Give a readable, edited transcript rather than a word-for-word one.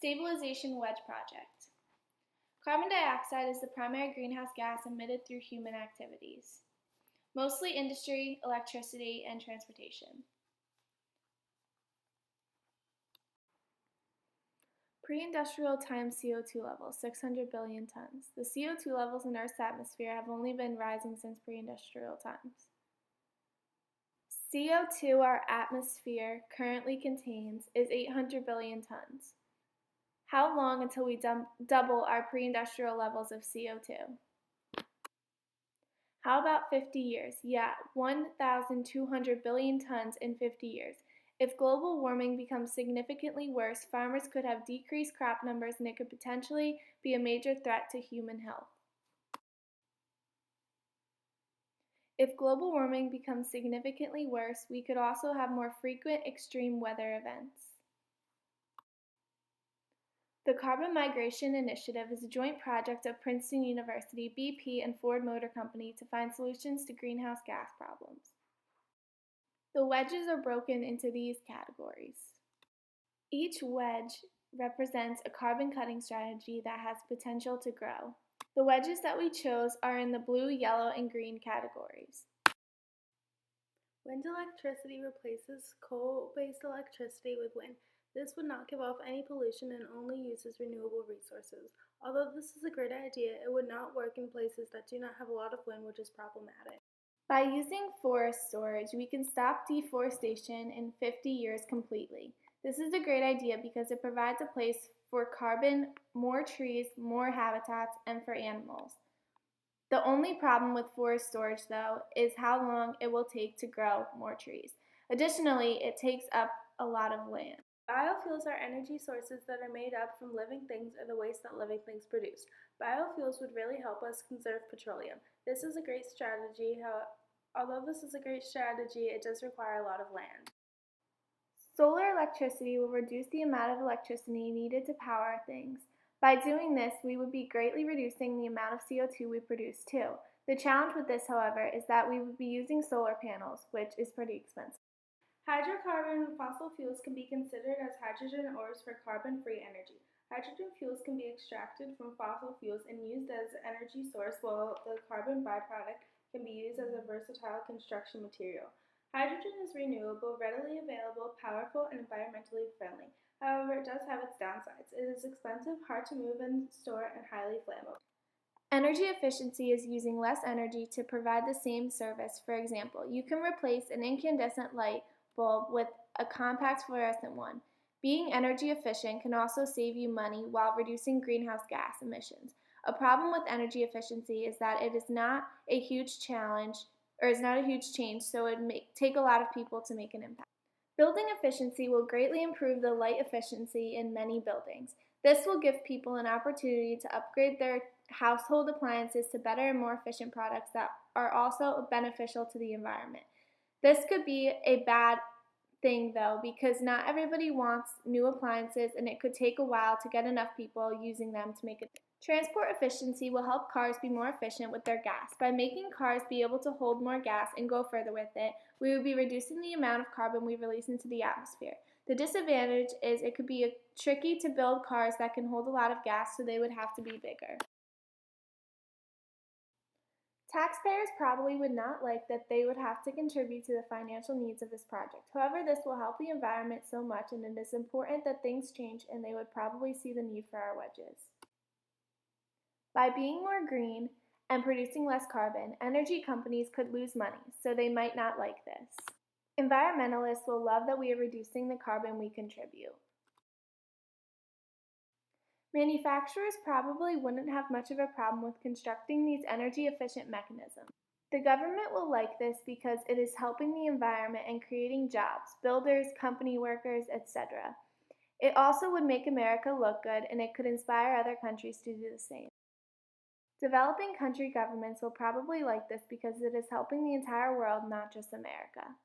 Stabilization Wedge Project. Carbon dioxide is the primary greenhouse gas emitted through human activities, mostly industry, electricity, and transportation. Pre-industrial time CO2 levels, 600 billion tons. The CO2 levels in Earth's atmosphere have only been rising since pre-industrial times. CO2 our atmosphere currently contains is 800 billion tons. How long until we double our pre-industrial levels of CO2? How about 50 years? Yeah, 1,200 billion tons in 50 years. If global warming becomes significantly worse, farmers could have decreased crop numbers and it could potentially be a major threat to human health. If global warming becomes significantly worse, we could also have more frequent extreme weather events. The Carbon Migration Initiative is a joint project of Princeton University, BP, and Ford Motor Company to find solutions to greenhouse gas problems. The wedges are broken into these categories. Each wedge represents a carbon cutting strategy that has potential to grow. The wedges that we chose are in the blue, yellow, and green categories. Wind electricity replaces coal-based electricity with wind. This would not give off any pollution and only uses renewable resources. Although this is a great idea, it would not work in places that do not have a lot of wind, which is problematic. By using forest storage, we can stop deforestation in 50 years completely. This is a great idea because it provides a place for carbon, more trees, more habitats, and for animals. The only problem with forest storage, though, is how long it will take to grow more trees. Additionally, it takes up a lot of land. Biofuels are energy sources that are made up from living things or the waste that living things produce. Biofuels would really help us conserve petroleum. This is a great strategy. Although this is a great strategy, it does require a lot of land. Solar electricity will reduce the amount of electricity needed to power things. By doing this, we would be greatly reducing the amount of CO2 we produce too. The challenge with this, however, is that we would be using solar panels, which is pretty expensive. Hydrocarbon fossil fuels can be considered as hydrogen ores for carbon-free energy. Hydrogen fuels can be extracted from fossil fuels and used as an energy source, while the carbon byproduct can be used as a versatile construction material. Hydrogen is renewable, readily available, powerful, and environmentally friendly. However, it does have its downsides. It is expensive, hard to move and store, and highly flammable. Energy efficiency is using less energy to provide the same service. For example, you can replace an incandescent light bulb with a compact fluorescent one. Being energy efficient can also save you money while reducing greenhouse gas emissions. A problem with energy efficiency is that it is not a huge change, so it may take a lot of people to make an impact. Building efficiency will greatly improve the light efficiency in many buildings. This will give people an opportunity to upgrade their household appliances to better and more efficient products that are also beneficial to the environment. This could be a bad thing though, because not everybody wants new appliances and it could take a while to get enough people using them to make it. Transport efficiency will help cars be more efficient with their gas. By making cars be able to hold more gas and go further with it, we would be reducing the amount of carbon we release into the atmosphere. The disadvantage is it could be tricky to build cars that can hold a lot of gas, so they would have to be bigger. Taxpayers probably would not like that they would have to contribute to the financial needs of this project. However, this will help the environment so much, and it is important that things change, and they would probably see the need for our wedges. By being more green and producing less carbon, energy companies could lose money, so they might not like this. Environmentalists will love that we are reducing the carbon we contribute. Manufacturers probably wouldn't have much of a problem with constructing these energy-efficient mechanisms. The government will like this because it is helping the environment and creating jobs, builders, company workers, etc. It also would make America look good, and it could inspire other countries to do the same. Developing country governments will probably like this because it is helping the entire world, not just America.